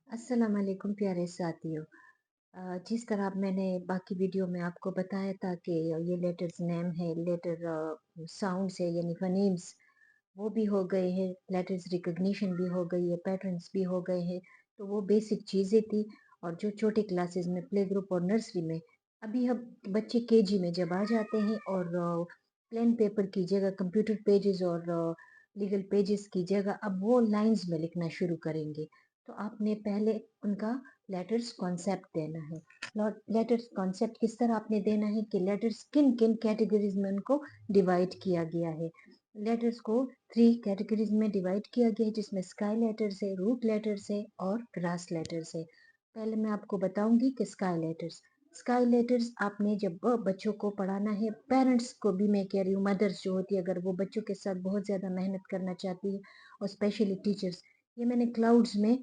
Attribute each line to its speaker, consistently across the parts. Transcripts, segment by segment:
Speaker 1: अस्सलाम वालेकुम प्यारे साथियों। जिस तरह अब मैंने बाकी वीडियो में आपको बताया था कि ये लेटर्स नेम है, लेटर साउंड्स है यानी फनीम्स, वो भी हो गए हैं, लेटर्स रिकॉग्निशन भी हो गई है, पैटर्न्स भी हो गए हैं। तो वो बेसिक चीज़ें थी। और जो छोटे क्लासेस में प्ले ग्रुप और नर्सरी में, अभी हम बच्चे केजी में जब आ जाते हैं और प्लेन पेपर की जगह कंप्यूटर पेजेस और लीगल पेजेस की जगह अब वो लाइंस में लिखना शुरू करेंगे। तो आपने पहले उनका लेटर्स कॉन्सेप्ट देना है। लेटर्स कॉन्सेप्ट किस तरह आपने देना है कि लेटर्स किन किन कैटेगरीज में उनको डिवाइड किया गया है। लेटर्स को 3 कैटेगरीज में डिवाइड किया गया है, जिसमें स्काई लेटर्स है, रूट लेटर्स है और ग्रास लेटर्स है। पहले मैं आपको बताऊंगी कि स्काई लेटर्स आपने जब बच्चों को पढ़ाना है, पेरेंट्स को भी मैं कह रही हूँ, मदर्स जो होती है अगर वो बच्चों के साथ बहुत ज़्यादा मेहनत करना चाहती है, और स्पेशली टीचर्स, ये मैंने क्लाउड्स में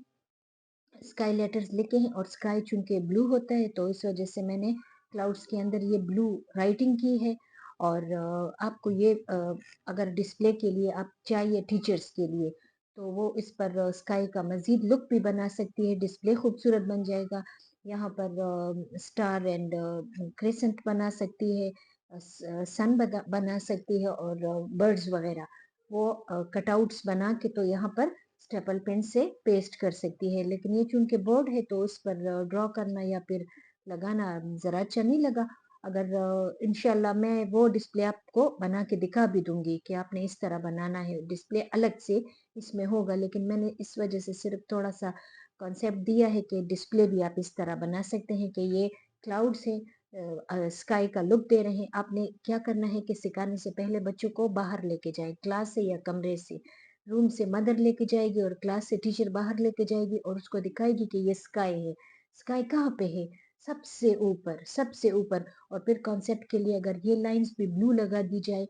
Speaker 1: स्काई लेटर्स लिखे हैं। और स्काई चूंकि ब्लू होता है तो इस वजह से मैंने क्लाउड्स के अंदर ये ब्लू राइटिंग की है। और आपको ये अगर डिस्प्ले के लिए आप चाहिए टीचर्स के लिए, तो वो इस पर स्काई का मजीद लुक भी बना सकती है, डिस्प्ले खूबसूरत बन जाएगा। यहाँ पर स्टार एंड क्रेसेंट बना सकती है, सन बना सकती है, और बर्ड्स वगैरह वो कटआउट्स बना के तो यहाँ पर स्टेपल पेन से पेस्ट कर सकती है। लेकिन ये चूंकि बोर्ड है तो उस पर ड्रॉ करना या फिर लगाना जरा अच्छा नहीं लगा। अगर इंशाल्लाह मैं वो डिस्प्ले आपको बना के दिखा भी दूंगी कि आपने इस तरह बनाना है, डिस्प्ले अलग से इसमें होगा, लेकिन मैंने इस वजह से सिर्फ थोड़ा सा कॉन्सेप्ट दिया है कि डिस्प्ले भी आप इस तरह बना सकते हैं कि ये क्लाउड्स है, स्काई का लुक दे रहे हैं। आपने क्या करना है कि सिखाने से पहले बच्चों को बाहर लेके जाए, क्लास से या कमरे से, रूम से मदर लेके जाएगी और क्लास से टीचर बाहर लेके जाएगी और उसको दिखाएगी कि ये स्काई है। स्काई कहाँ पे है? सबसे ऊपर, सबसे ऊपर। और फिर कॉन्सेप्ट के लिए अगर ये लाइंस भी ब्लू लगा दी जाए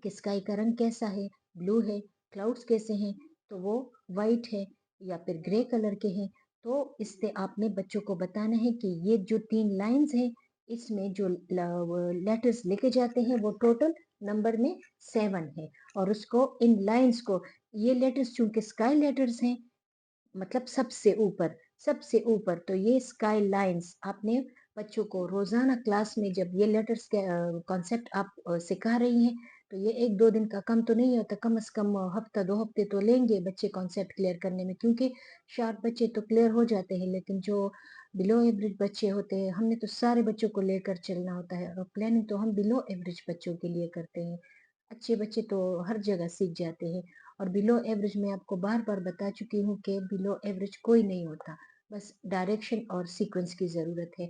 Speaker 1: कि स्काई का रंग कैसा है, ब्लू है, क्लाउड्स कैसे हैं, तो वो वाइट है या फिर ग्रे कलर के हैं। तो इससे आपने बच्चों को बताना है कि ये जो 3 लाइंस हैं, इसमें जो लेटर्स लिखे जाते हैं वो टोटल नंबर में 7 है। और उसको इन लाइंस को, ये लेटर्स चूंकि स्काई लेटर्स हैं, मतलब सबसे ऊपर, सबसे ऊपर, तो ये स्काई लाइंस आपने बच्चों को रोजाना क्लास में जब ये लेटर्स के कॉन्सेप्ट आप सिखा रही हैं, तो ये 1-2 दिन का कम तो नहीं होता, कम से कम हफ्ता 2 हफ्ते तो लेंगे बच्चे कॉन्सेप्ट क्लियर करने में। क्योंकि शार्प बच्चे तो क्लियर हो जाते हैं, लेकिन जो बिलो एवरेज बच्चे होते हैं, हमने तो सारे बच्चों को लेकर चलना होता है, और प्लानिंग तो हम बिलो एवरेज बच्चों के लिए करते हैं। अच्छे बच्चे तो हर जगह सीख जाते हैं। और बिलो एवरेज में आपको बार बार बता चुकी हूँ कि बिलो एवरेज कोई नहीं होता, बस डायरेक्शन और सीक्वेंस की जरूरत है।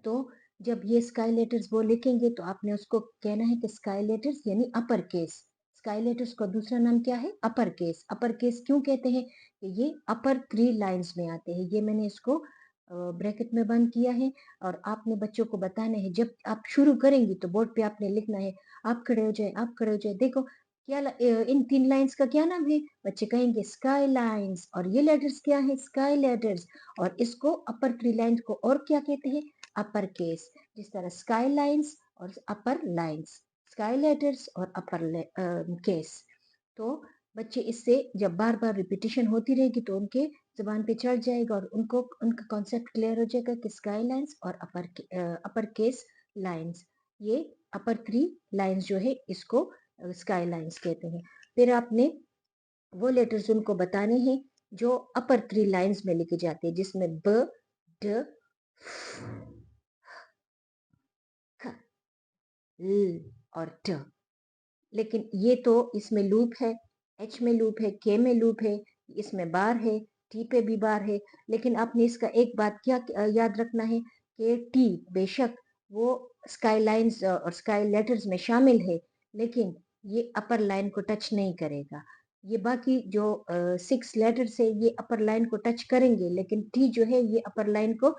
Speaker 1: तो जब ये स्काई लेटर्स वो लिखेंगे तो आपने उसको कहना है कि स्काई लेटर्स यानी अपर केस। स्काई लेटर्स का दूसरा नाम क्या है? Upper case. अपर केस क्यों कहते हैं? कि ये अपर 3 लाइंस में आते हैं। ये मैंने इसको ब्रैकेट में बंद किया है। और आपने बच्चों को बताना है, जब आप शुरू करेंगी तो बोर्ड पे आपने लिखना है, आप खड़े हो जाए, आप खड़े हो जाए, देखो क्या इन 3 लाइंस का क्या नाम है? बच्चे कहेंगे स्काई लाइंस। और ये लेटर्स क्या है? Sky letters. और इसको अपर 3 लाइंस को और क्या कहते हैं? Upper case. जिस तरह स्काई लाइंस और अपर लाइंस, स्काई लेटर्स और अपर केस। तो बच्चे इससे जब बार बार रिपीटिशन होती रहेगी तो उनके जबान पे चढ़ जाएगा और उनको उनका कॉन्सेप्ट क्लियर हो जाएगा कि स्काई लाइंस और अपर केस लाइंस, ये अपर 3 लाइंस जो है इसको स्काई लाइंस कहते हैं। फिर आपने वो लेटर्स उनको बताने हैं जो अपर 3 लाइंस में लिखे जाते हैं, जिसमें ब, ड, ख, ल और ट। लेकिन ये तो इसमें लूप है, एच में लूप है, के में लूप है, इसमें बार है, टी पे भी बार है। लेकिन आपने इसका एक बात क्या याद रखना है कि टी बेशक वो स्काई लाइंस और स्काई लेटर्स में शामिल है, लेकिन ये अपर लाइन को टच नहीं करेगा। ये बाकी जो 6 लेटर्स है ये अपर लाइन को टच करेंगे, लेकिन टी जो है ये अपर लाइन को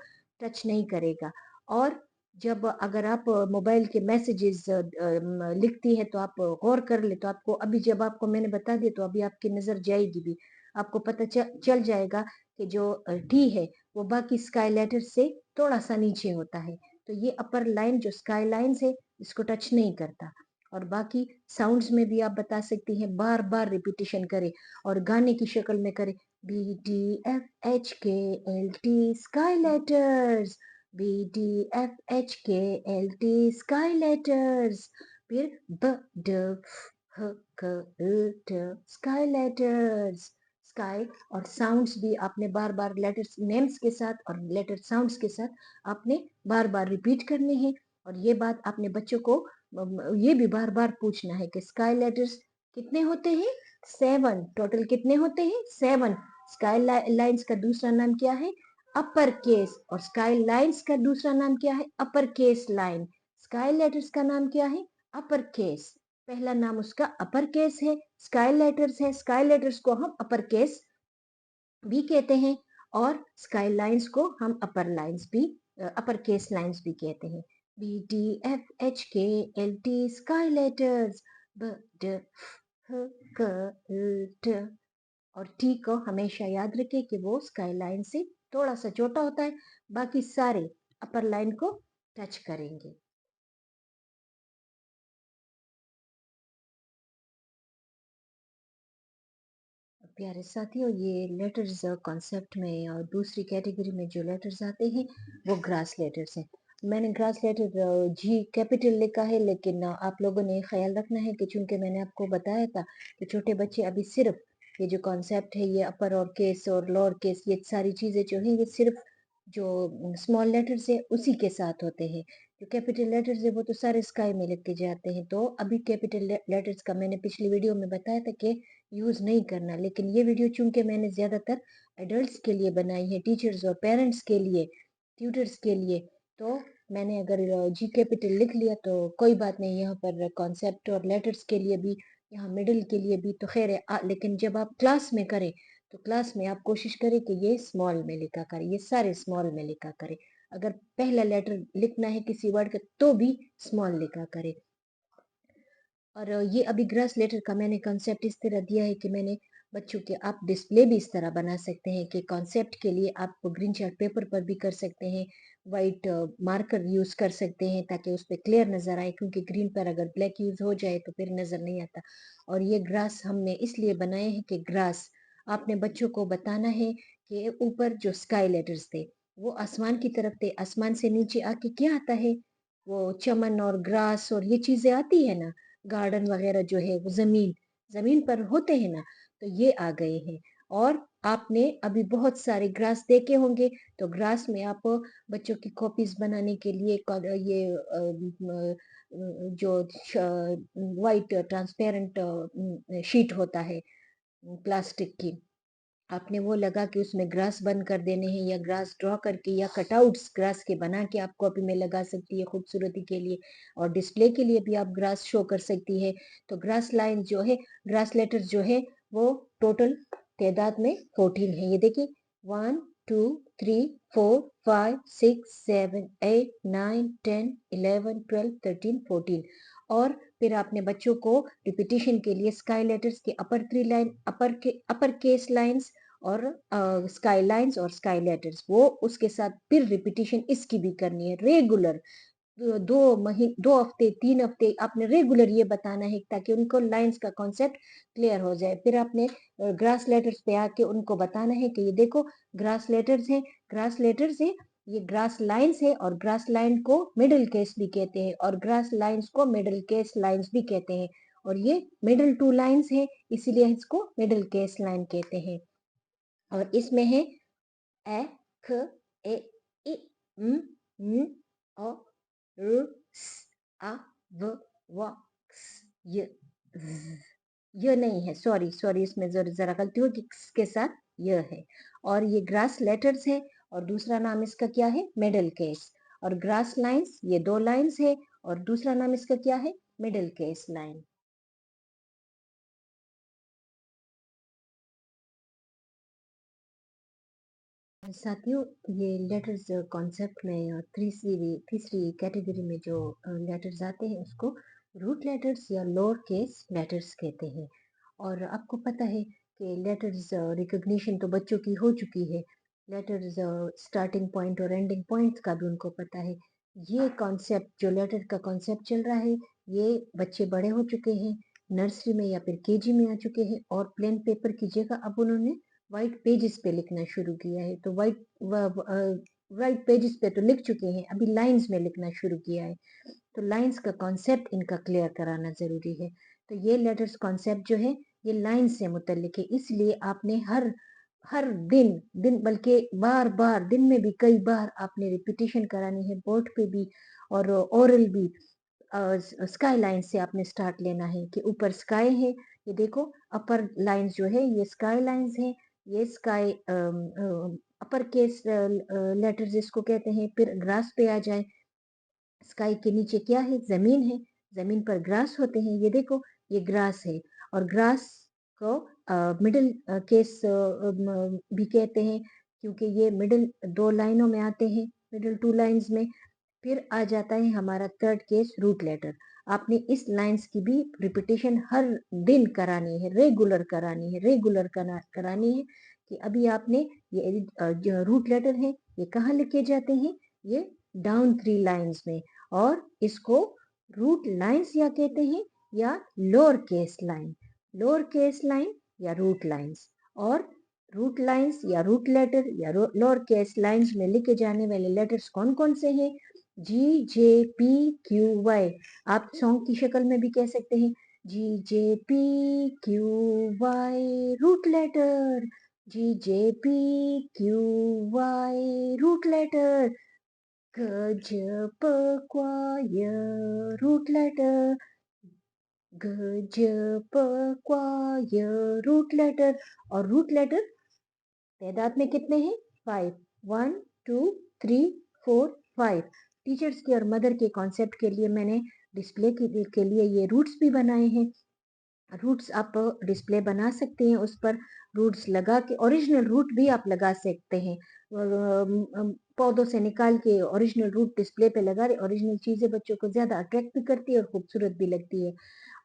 Speaker 1: टच नहीं करेगा। और जब अगर आप मोबाइल के मैसेजेस लिखती है तो आप गौर कर ले, तो आपको अभी जब आपको मैंने बता दिया तो अभी आपकी नजर जाएगी भी, आपको पता चल जाएगा कि जो टी है वो बाकी स्काई लेटर से थोड़ा सा नीचे होता है। तो ये अपर लाइन जो स्काई लाइंस है इसको टच नहीं करता। और बाकी साउंड्स में भी आप बता सकती हैं, बार बार रिपीटिशन करे और गाने की शक्ल में करे, BDFHKLT sky letters, BDFHKLT sky letters. फिर BDFHKLT sky letters. स्काई और साउंड्स भी आपने बार बार लेटर्स नेम्स के साथ और लेटर साउंड्स के साथ आपने बार बार रिपीट करने हैं। और ये बात आपने बच्चों को ये भी बार बार पूछना है कि स्काई लेटर्स कितने होते हैं? 7। टोटल कितने होते हैं? 7। स्काई लाइन्स का दूसरा नाम क्या है? Upper case. और स्काई लाइन्स का दूसरा नाम क्या है? Upper case line. Sky letters का नाम क्या है? Upper case. पहला नाम उसका अपर केस है, स्काई लेटर्स है। स्काई लेटर्स को हम अपर केस भी कहते हैं और स्काई लाइन्स को हम अपर लाइन्स भी अपर केस लाइन्स भी कहते हैं। BDFHKLT sky letters. BDFHKLT। और टी को हमेशा याद रखें कि वो स्काई लाइन से थोड़ा सा छोटा होता है, बाकी सारे अपर लाइन को टच करेंगे। प्यारे साथियों, ये लेटर्स कॉन्सेप्ट में और दूसरी कैटेगरी में जो लेटर्स आते हैं वो ग्रास लेटर्स हैं। मैंने ग्रास लेटर जी कैपिटल लिखा है, लेकिन आप लोगों ने ख्याल रखना है कि चूंकि मैंने आपको बताया था कि छोटे बच्चे अभी सिर्फ ये जो कॉन्सेप्ट है, ये अपर और केस और लोअर केस, ये सारी चीजें जो है ये सिर्फ जो स्मॉल लेटर्स है उसी के साथ होते हैं। जो कैपिटल लेटर्स है वो तो सारे स्काई में लिखे जाते हैं। तो अभी कैपिटल लेटर्स का मैंने पिछली वीडियो में बताया था कि यूज नहीं करना, लेकिन ये वीडियो चूंकि मैंने ज्यादातर एडल्ट्स के लिए बनाई है, टीचर्स और पेरेंट्स के लिए, ट्यूटर्स के लिए, तो मैंने अगर जी कैपिटल लिख लिया तो कोई बात नहीं। यहाँ पर कॉन्सेप्ट और लेटर्स के लिए भी, यहाँ मिडिल के लिए भी तो खैर है। लेकिन जब आप क्लास में करें तो क्लास में आप कोशिश करें कि ये स्मॉल में लिखा करें, ये सारे स्मॉल में लिखा करें। अगर पहला लेटर लिखना है किसी वर्ड का तो भी स्मॉल लिखा करें। और ये अभी ग्रास लेटर का मैंने कॉन्सेप्ट इस तरह दिया है कि मैंने बच्चों के, आप डिस्प्ले भी इस तरह बना सकते हैं कि कॉन्सेप्ट के लिए आप ग्रीन चार्ट पेपर पर भी कर सकते हैं, वाइट मार्कर यूज कर सकते हैं ताकि उस पर क्लियर नजर आए, क्योंकि ग्रीन पर अगर ब्लैक यूज हो जाए तो फिर नजर नहीं आता। और ये ग्रास हमने इसलिए बनाए हैं कि ग्रास आपने बच्चों को बताना है कि ऊपर जो स्काई लेटर्स थे वो आसमान की तरफ थे, आसमान से नीचे आके क्या आता है? वो चमन और ग्रास और ये चीजें आती है ना, गार्डन वगैरह जो है वो जमीन जमीन पर होते हैं ना, तो ये आ गए हैं। और आपने अभी बहुत सारे ग्रास देखे होंगे, तो ग्रास में आप बच्चों की कॉपीज बनाने के लिए ये जो वाइट ट्रांसपेरेंट शीट होता है प्लास्टिक की, आपने वो लगा के उसमें ग्रास बंद कर देने हैं, या ग्रास ड्रॉ करके या कटआउट्स ग्रास के बना के आप कॉपी में लगा सकती है खूबसूरती के लिए, और डिस्प्ले के लिए भी आप ग्रास शो कर सकती है। तो ग्रास लाइन जो है, ग्रास लेटर जो है वो टोटल तादाद में 14 है। ये देखिए 1 2 3 4 5 6 7 8 9 10 11 12 13 14। और फिर आपने बच्चों को रिपीटिशन के लिए स्काई लेटर्स के अपर 3 लाइन, अपर केस लाइंस और स्काई लाइंस और स्काई लेटर्स, वो उसके साथ फिर रिपीटिशन इसकी भी करनी है रेगुलर। 2 हफ्ते 3 हफ्ते आपने रेगुलर ये बताना है ताकि उनको लाइंस का कॉन्सेप्ट क्लियर हो जाए। फिर आपने ग्रास लेटर्स पे आके उनको बताना है कि ये देखो ग्रास लेटर्स हैं, ग्रास लेटर्स है, ये ग्रास लाइंस है, और ग्रास लाइन को मिडिल केस भी कहते हैं और ग्रास लाइंस को मिडिल केस लाइंस भी कहते हैं। और ये मिडिल 2 लाइंस है, इसीलिए इसको मिडिल केस लाइन कहते हैं। और इसमें है ए, ख, ए, इ, न, ओ, र, स, आ, व, व, क्स, य, ज़। य नहीं है, सॉरी सॉरी, इसमें जरा गलती होगी, के साथ य है। और ये ग्रास लेटर्स है, और दूसरा नाम इसका क्या है? Middle case. और ग्रास लाइंस ये 2 लाइंस है, और दूसरा नाम इसका क्या है? Middle case line. साथियों, ये लेटर्स कॉन्सेप्ट में तीसरी कैटेगरी में जो लेटर्स आते हैं उसको रूट लेटर्स या लोअर केस लेटर्स कहते हैं। और आपको पता है कि लेटर्स रिकॉग्निशन तो बच्चों की हो चुकी है, लेटर्स स्टार्टिंग पॉइंट और एंडिंग पॉइंट का भी उनको पता है। ये कॉन्सेप्ट जो लेटर का कॉन्सेप्ट चल रहा है, ये बच्चे बड़े हो चुके हैं, नर्सरी में या फिर केजी में आ चुके हैं, और प्लेन पेपर की जगह अब उन्होंने व्हाइट पेजेस पे लिखना शुरू किया है। तो व्हाइट पेजेस पे तो लिख चुके हैं, अभी लाइंस में लिखना शुरू किया है। तो लाइंस का कॉन्सेप्ट इनका क्लियर कराना जरूरी है। तो ये लेटर्स कॉन्सेप्ट जो है ये लाइन से मुतल्लिक है, इसलिए आपने हर हर दिन दिन बल्कि बार बार दिन में भी कई बार आपने रिपीटेशन करानी है, बोर्ड पे भी और ओरल भी। स्काई लाइन से आपने स्टार्ट लेना है कि ऊपर स्काई है, ये देखो अपर लाइंस जो है ये स्काई लाइंस है, ये स्काई अपर केस लेटर्स जिसको कहते हैं। फिर ग्रास पे आ जाए, स्काई के नीचे क्या है, जमीन है, जमीन पर ग्रास होते हैं, ये देखो ये ग्रास है। और ग्रास को मिडिल केस भी कहते हैं, क्योंकि ये मिडिल दो लाइनों में आते हैं, मिडिल टू लाइंस में। फिर आ जाता है हमारा थर्ड केस रूट लेटर। आपने इस लाइंस की भी रिपीटेशन हर दिन करानी है, रेगुलर करानी है, रेगुलर करानी है कि अभी आपने ये जो रूट लेटर है ये कहाँ लिखे जाते हैं, ये डाउन 3 लाइंस में। और इसको रूट लाइंस या कहते हैं या lower case line, lower case line या रूट लाइंस। और रूट लाइंस या रूट लेटर या लोअर केस लाइंस में लिखे जाने वाले लेटर्स कौन कौन से हैं, G J P Q Y. आप सॉन्ग की शक्ल में भी कह सकते हैं, G J P Q Y root letter, G J P Q Y root letter, ग ज प क्वाय रूट लेटर, ग ज प क्वाय रूट लेटर। और रूट लेटर तादाद में कितने हैं, 5, 1 2 3 4 5। टीचर्स के और मदर के कॉन्सेप्ट के लिए मैंने डिस्प्ले के लिए ये रूट्स भी बनाए हैं। रूट्स आप डिस्प्ले बना सकते हैं, उस पर रूट्स लगा के ओरिजिनल रूट भी आप लगा सकते हैं। पौधों से निकाल के ओरिजिनल रूट डिस्प्ले पे लगा रहे, ओरिजिनल चीजें बच्चों को ज्यादा अट्रैक्ट भी करती है और खूबसूरत भी लगती है।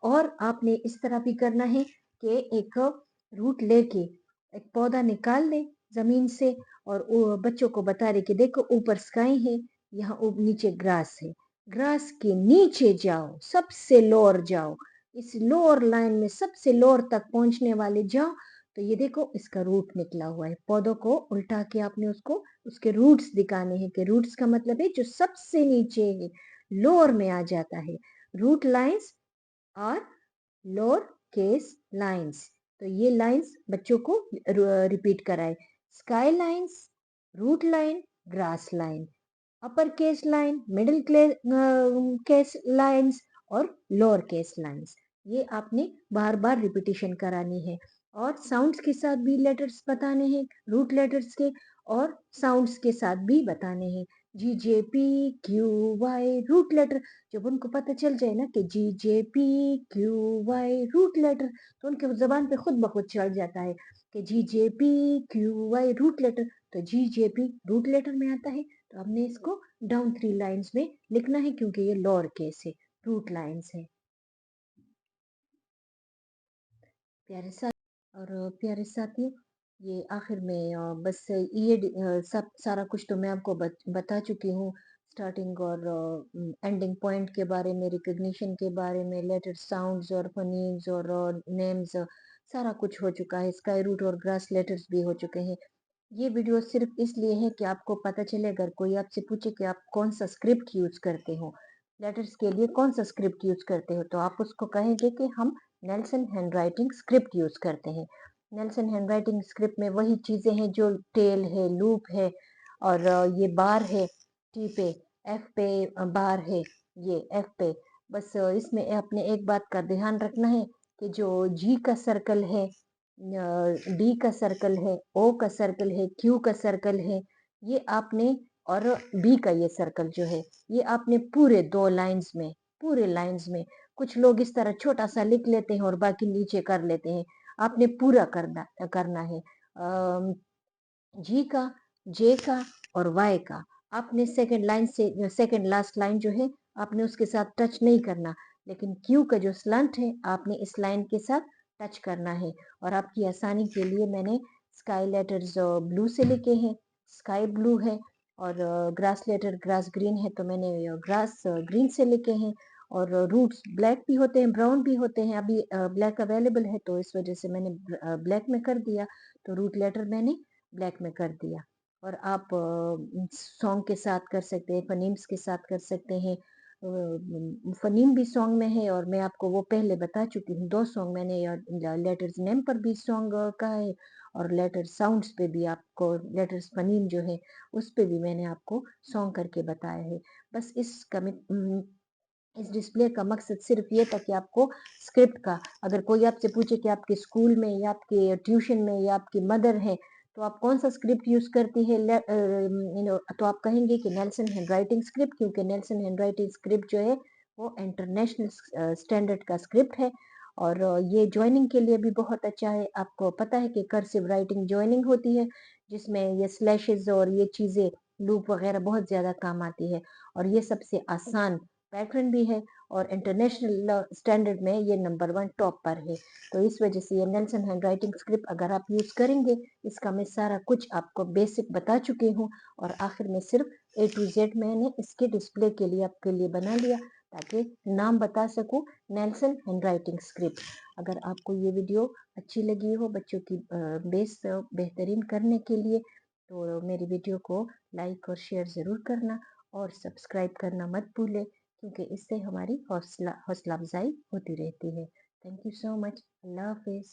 Speaker 1: और आपने इस तरह भी करना है कि एक रूट लेके एक पौधा निकाल ले जमीन से, और बच्चों को बता रहे कि देखो ऊपर स्काई है, यहाँ नीचे ग्रास है, ग्रास के नीचे जाओ, सबसे लोअर जाओ, इस लोअर लाइन में सबसे लोअर तक पहुंचने वाले जाओ। तो ये देखो इसका रूट निकला हुआ है, पौधों को उल्टा के आपने उसको उसके रूट्स दिखाने हैं कि रूट्स का मतलब है जो सबसे नीचे है, लोअर में आ जाता है। रूट लाइंस और लोअर केस लाइंस। तो ये लाइंस बच्चों को रिपीट कराए, sky lines, route line, grass line, upper case line, middle case lines और लोअर केस लाइंस। ये आपने बार बार रिपीटेशन करानी है। और साउंड्स के साथ भी लेटर्स बताने हैं, रूट लेटर्स के और साउंड्स के साथ भी बताने हैं। G J P Q Y root letter, जब उनको पता चल जाए ना कि G J P Q Y root letter, तो उनके जबान पे खुद ब खुद चढ़ जाता है कि G J P Q Y root letter. तो G J P root letter में आता है, तो हमने इसको डाउन 3 लाइंस में लिखना है क्योंकि ये लोअर केस है, रूट लाइंस है। प्यारे साथ और प्यारे साथियों, ये आखिर में बस ये सब सारा कुछ तो मैं आपको बता चुकी हूँ, स्टार्टिंग और एंडिंग पॉइंट के बारे में, रिकग्निशन के बारे में, लेटर साउंड्स और फोनीम्स और नेम्स, सारा कुछ हो चुका है, स्काई रूट और ग्रास लेटर्स भी हो चुके हैं। ये वीडियो सिर्फ इसलिए है कि आपको पता चले, अगर कोई आपसे पूछे कि आप कौन सा स्क्रिप्ट यूज करते हो, लेटर्स के लिए कौन सा स्क्रिप्ट यूज करते हो, तो आप उसको कहेंगे कि हम नेल्सन हैंडराइटिंग स्क्रिप्ट यूज करते हैं। नेल्सन हैंडराइटिंग स्क्रिप्ट में वही चीजें हैं जो टेल है, लूप है और ये बार है, टी पे, एफ पे बार है, ये एफ पे। बस इसमें अपने एक बात का ध्यान रखना है कि जो जी का सर्कल है, डी का सर्कल है, ओ का सर्कल है, क्यू का सर्कल है, ये आपने, और बी का ये सर्कल जो है, ये आपने पूरे 2 लाइंस में, पूरे लाइंस में, कुछ लोग इस तरह छोटा सा लिख लेते हैं और बाकी नीचे कर लेते हैं, आपने पूरा करना है। जी का, जे का और वाई का आपने सेकंड लाइन से सेकंड लास्ट लाइन जो है आपने उसके साथ टच नहीं करना, लेकिन क्यू का जो स्लंट है आपने इस लाइन के साथ टच करना है। और आपकी आसानी के लिए मैंने स्काई लेटर्स ब्लू से लिखे हैं, स्काई ब्लू है, और ग्रास लेटर ग्रास ग्रीन है तो मैंने ग्रास ग्रीन से लिखे हैं। اور रूट्स ब्लैक भी होते हैं, ब्राउन भी होते हैं। अभी ब्लैक अवेलेबल है तो इस वजह से मैंने ब्लैक में कर दिया, तो रूट लेटर मैंने ब्लैक में कर दिया। और आप सॉन्ग के साथ कर सकते हैं, फनीम्स के साथ कर सकते हैं। फनीम भी सॉन्ग में है और मैं आपको वो पहले बता चुकी हूँ। 2 सॉन्ग मैंने लेटर्स नेम पर भी सॉन्ग का है और लेटर साउंड्स पे भी आपको लेटर्स फनीम जो है उस पे भी मैंने आपको सॉन्ग करके बताया है। बस इस डिस्प्ले का मकसद सिर्फ ये था कि आपको स्क्रिप्ट का, अगर कोई आपसे पूछे कि आपके स्कूल में या आपके ट्यूशन में या आपकी मदर है तो आप कौन सा स्क्रिप्ट यूज करती है, तो आप कहेंगे कि नेल्सन हैंडराइटिंग स्क्रिप्ट, क्योंकि नेल्सन हैंडराइटिंग स्क्रिप्ट जो है वो इंटरनेशनल स्टैंडर्ड का स्क्रिप्ट है। और ये ज्वाइनिंग के लिए भी बहुत अच्छा है। आपको पता है कि कर्सिव राइटिंग ज्वाइनिंग होती है जिसमें ये स्लैशेस और ये चीजें लूप वगैरह बहुत ज्यादा काम आती है, और ये सबसे आसान पैटर्न भी है और इंटरनेशनल स्टैंडर्ड में ये नंबर 1 टॉप पर है। तो इस वजह से ये नेल्सन हैंडराइटिंग स्क्रिप्ट अगर आप यूज करेंगे, इसका मैं सारा कुछ आपको बेसिक बता चुकी हूँ और आखिर में सिर्फ A to Z मैंने इसके डिस्प्ले के लिए आपके लिए बना लिया ताकि नाम बता सकूं, नेल्सन हैंडराइटिंग स्क्रिप्ट। अगर आपको ये वीडियो अच्छी लगी हो बच्चों की बेस बेहतरीन करने के लिए, तो मेरी वीडियो को लाइक और शेयर ज़रूर करना और सब्सक्राइब करना मत भूलें, क्योंकि इससे हमारी हौसला अफजाई होती रहती है। Thank you so much. अल्लाह हाफिज़।